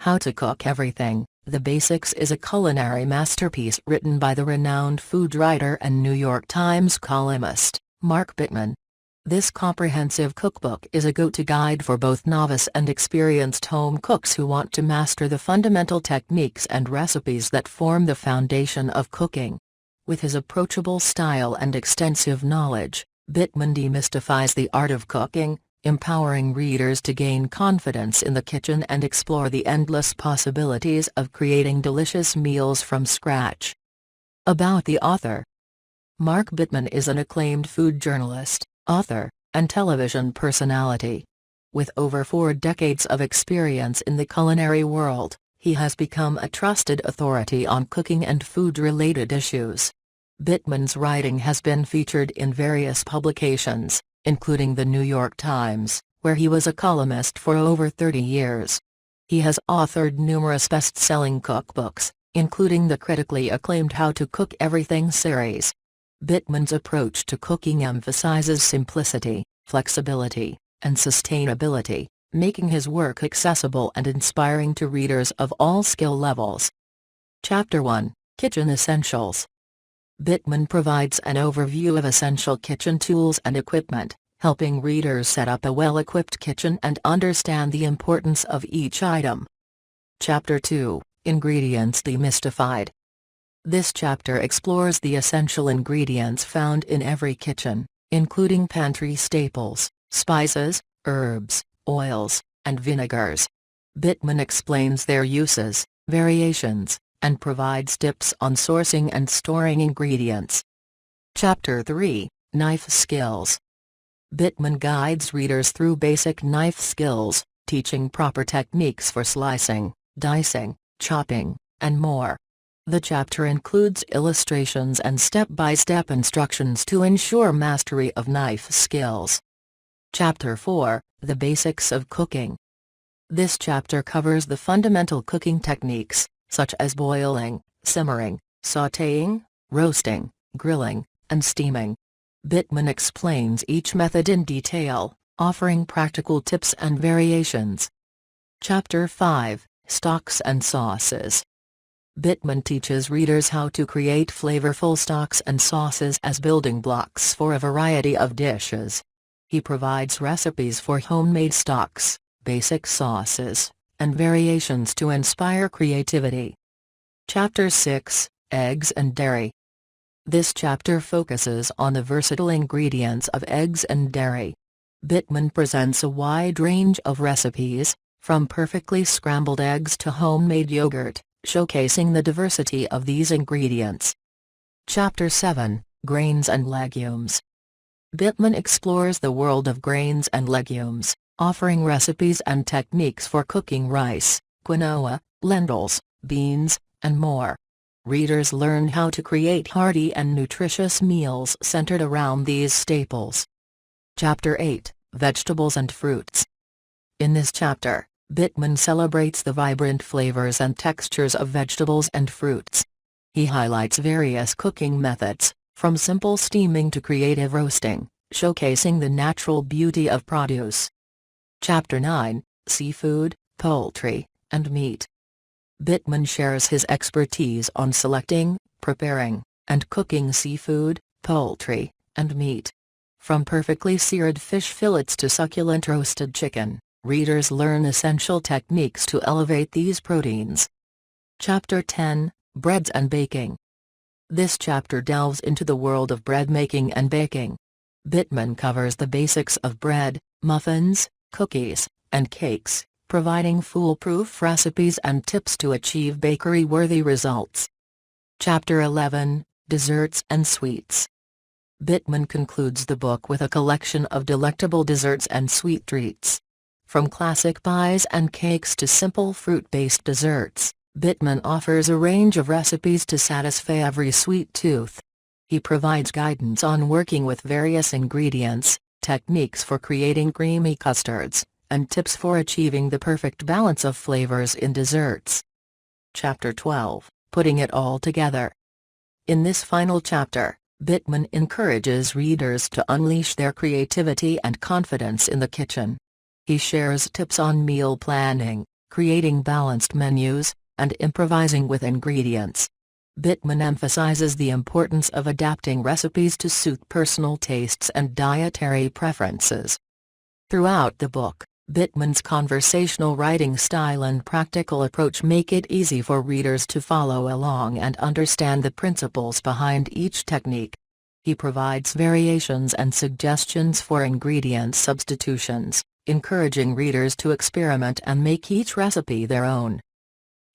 How to Cook Everything, The Basics is a culinary masterpiece written by the renowned food writer and New York Times columnist, Mark Bittman. This comprehensive cookbook is a go-to guide for both novice and experienced home cooks who want to master the fundamental techniques and recipes that form the foundation of cooking. With his approachable style and extensive knowledge, Bittman demystifies the art of cooking, empowering readers to gain confidence in the kitchen and explore the endless possibilities of creating delicious meals from scratch. About the author. Mark Bittman is an acclaimed food journalist, author, and television personality. With over 4 decades of experience in the culinary world, he has become a trusted authority on cooking and food-related issues. Bittman's writing has been featured in various publications, including the New York Times, where he was a columnist for over 30 years. He has authored numerous best-selling cookbooks, including the critically acclaimed How to Cook Everything series. Bittman's approach to cooking emphasizes simplicity, flexibility, and sustainability, making his work accessible and inspiring to readers of all skill levels. Chapter 1, Kitchen Essentials. Bittman provides an overview of essential kitchen tools and equipment, helping readers set up a well-equipped kitchen and understand the importance of each item. Chapter 2, Ingredients Demystified. This chapter explores the essential ingredients found in every kitchen, including pantry staples, spices, herbs, oils, and vinegars. Bittman explains their uses, variations, and provides tips on sourcing and storing ingredients. Chapter 3, Knife Skills. Bittman guides readers through basic knife skills, teaching proper techniques for slicing, dicing, chopping, and more. The chapter includes illustrations and step-by-step instructions to ensure mastery of knife skills. Chapter 4, The Basics of Cooking. This chapter covers the fundamental cooking techniques, such as boiling, simmering, sautéing, roasting, grilling, and steaming. Bittman explains each method in detail, offering practical tips and variations. Chapter 5, Stocks and Sauces. Bittman teaches readers how to create flavorful stocks and sauces as building blocks for a variety of dishes. He provides recipes for homemade stocks, basic sauces, and variations to inspire creativity. Chapter 6, Eggs and Dairy. This chapter focuses on the versatile ingredients of eggs and dairy. Bittman presents a wide range of recipes, from perfectly scrambled eggs to homemade yogurt, showcasing the diversity of these ingredients. Chapter 7, Grains and Legumes. Bittman explores the world of grains and legumes, offering recipes and techniques for cooking rice, quinoa, lentils, beans, and more. Readers learn how to create hearty and nutritious meals centered around these staples. Chapter 8, Vegetables and Fruits. In this chapter, Bittman celebrates the vibrant flavors and textures of vegetables and fruits. He highlights various cooking methods, from simple steaming to creative roasting, showcasing the natural beauty of produce. Chapter 9, Seafood, Poultry, and Meat. Bittman shares his expertise on selecting, preparing, and cooking seafood, poultry, and meat. From perfectly seared fish fillets to succulent roasted chicken, readers learn essential techniques to elevate these proteins. Chapter 10, Breads and Baking. This chapter delves into the world of bread making and baking. Bittman covers the basics of bread, muffins, cookies, and cakes, providing foolproof recipes and tips to achieve bakery-worthy results. Chapter 11, Desserts and Sweets. Bittman concludes the book with a collection of delectable desserts and sweet treats. From classic pies and cakes to simple fruit-based desserts, Bittman offers a range of recipes to satisfy every sweet tooth. He provides guidance on working with various ingredients, techniques for creating creamy custards, and tips for achieving the perfect balance of flavors in desserts. Chapter 12, Putting It All Together. In this final chapter, Bittman encourages readers to unleash their creativity and confidence in the kitchen. He shares tips on meal planning, creating balanced menus, and improvising with ingredients. Bittman emphasizes the importance of adapting recipes to suit personal tastes and dietary preferences. Throughout the book, Bittman's conversational writing style and practical approach make it easy for readers to follow along and understand the principles behind each technique. He provides variations and suggestions for ingredient substitutions, encouraging readers to experiment and make each recipe their own.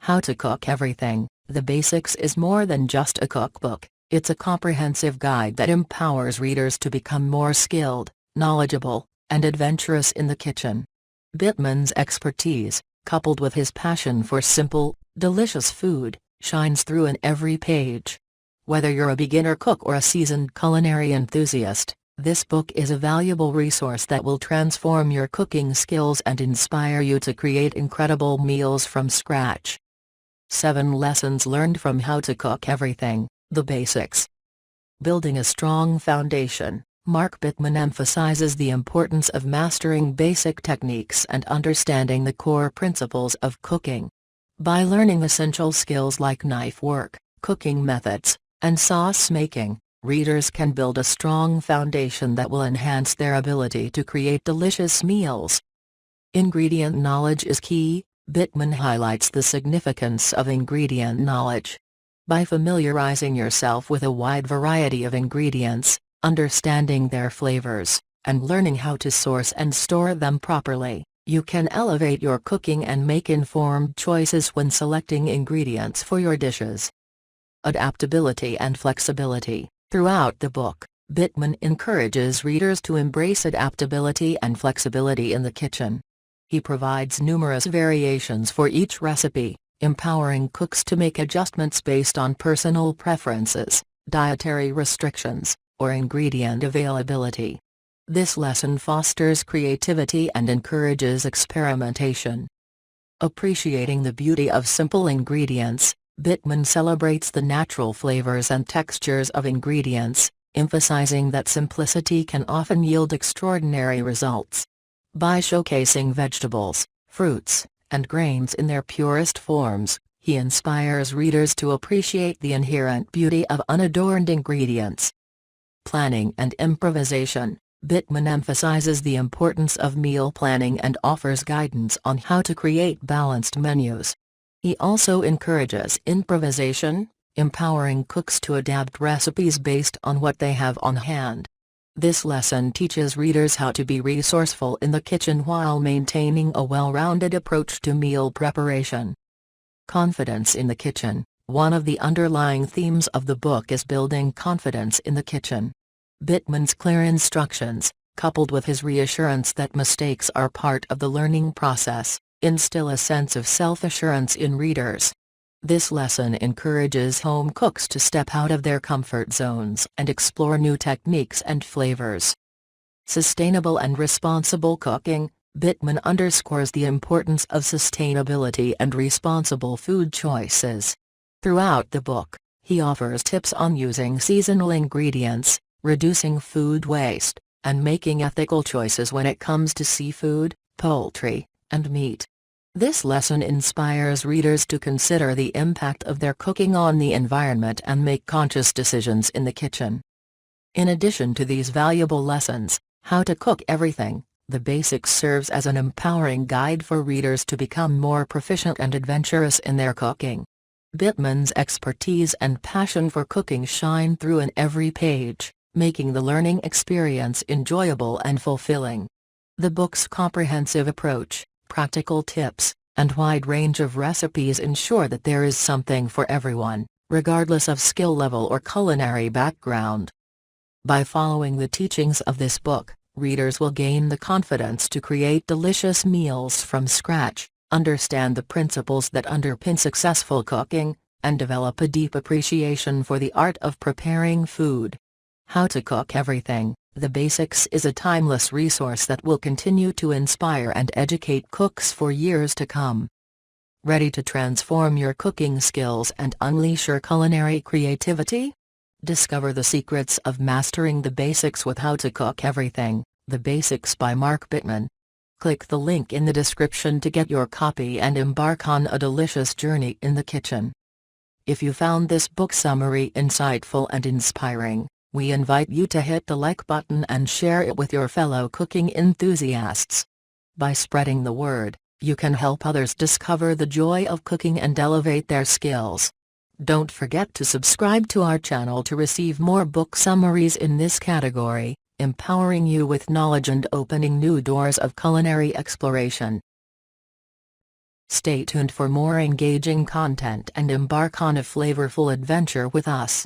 How to Cook Everything: The Basics is more than just a cookbook, it's a comprehensive guide that empowers readers to become more skilled, knowledgeable, and adventurous in the kitchen. Bittman's expertise, coupled with his passion for simple, delicious food, shines through in every page. Whether you're a beginner cook or a seasoned culinary enthusiast, this book is a valuable resource that will transform your cooking skills and inspire you to create incredible meals from scratch. 7 Lessons Learned from How to Cook Everything: The Basics. Building a strong foundation, Mark Bittman emphasizes the importance of mastering basic techniques and understanding the core principles of cooking. By learning essential skills like knife work, cooking methods, and sauce making, readers can build a strong foundation that will enhance their ability to create delicious meals. Ingredient knowledge is key. Bittman highlights the significance of ingredient knowledge. By familiarizing yourself with a wide variety of ingredients, understanding their flavors, and learning how to source and store them properly, you can elevate your cooking and make informed choices when selecting ingredients for your dishes. Adaptability and flexibility. Throughout the book, Bittman encourages readers to embrace adaptability and flexibility in the kitchen. He provides numerous variations for each recipe, empowering cooks to make adjustments based on personal preferences, dietary restrictions, or ingredient availability. This lesson fosters creativity and encourages experimentation. Appreciating the beauty of simple ingredients, Bittman celebrates the natural flavors and textures of ingredients, emphasizing that simplicity can often yield extraordinary results. By showcasing vegetables, fruits, and grains in their purest forms, he inspires readers to appreciate the inherent beauty of unadorned ingredients. Planning and improvisation. Bittman emphasizes the importance of meal planning and offers guidance on how to create balanced menus. He also encourages improvisation, empowering cooks to adapt recipes based on what they have on hand. This lesson teaches readers how to be resourceful in the kitchen while maintaining a well-rounded approach to meal preparation. Confidence in the kitchen. One of the underlying themes of the book is building confidence in the kitchen. Bittman's clear instructions, coupled with his reassurance that mistakes are part of the learning process, instill a sense of self-assurance in readers. This lesson encourages home cooks to step out of their comfort zones and explore new techniques and flavors. Sustainable and responsible cooking. Bittman underscores the importance of sustainability and responsible food choices. Throughout the book, he offers tips on using seasonal ingredients, reducing food waste, and making ethical choices when it comes to seafood, poultry, and meat. This lesson inspires readers to consider the impact of their cooking on the environment and make conscious decisions in the kitchen. In addition to these valuable lessons, How to Cook Everything: The Basics serves as an empowering guide for readers to become more proficient and adventurous in their cooking. Bittman's expertise and passion for cooking shine through in every page, making the learning experience enjoyable and fulfilling. The book's comprehensive approach, practical tips, and wide range of recipes ensure that there is something for everyone, regardless of skill level or culinary background. By following the teachings of this book, readers will gain the confidence to create delicious meals from scratch, understand the principles that underpin successful cooking, and develop a deep appreciation for the art of preparing food. How to Cook Everything: The Basics is a timeless resource that will continue to inspire and educate cooks for years to come. Ready to transform your cooking skills and unleash your culinary creativity? Discover the secrets of mastering the basics with How to Cook Everything: The Basics by Mark Bittman. Click the link in the description to get your copy and embark on a delicious journey in the kitchen. If you found this book summary insightful and inspiring, we invite you to hit the like button and share it with your fellow cooking enthusiasts. By spreading the word, you can help others discover the joy of cooking and elevate their skills. Don't forget to subscribe to our channel to receive more book summaries in this category, empowering you with knowledge and opening new doors of culinary exploration. Stay tuned for more engaging content and embark on a flavorful adventure with us.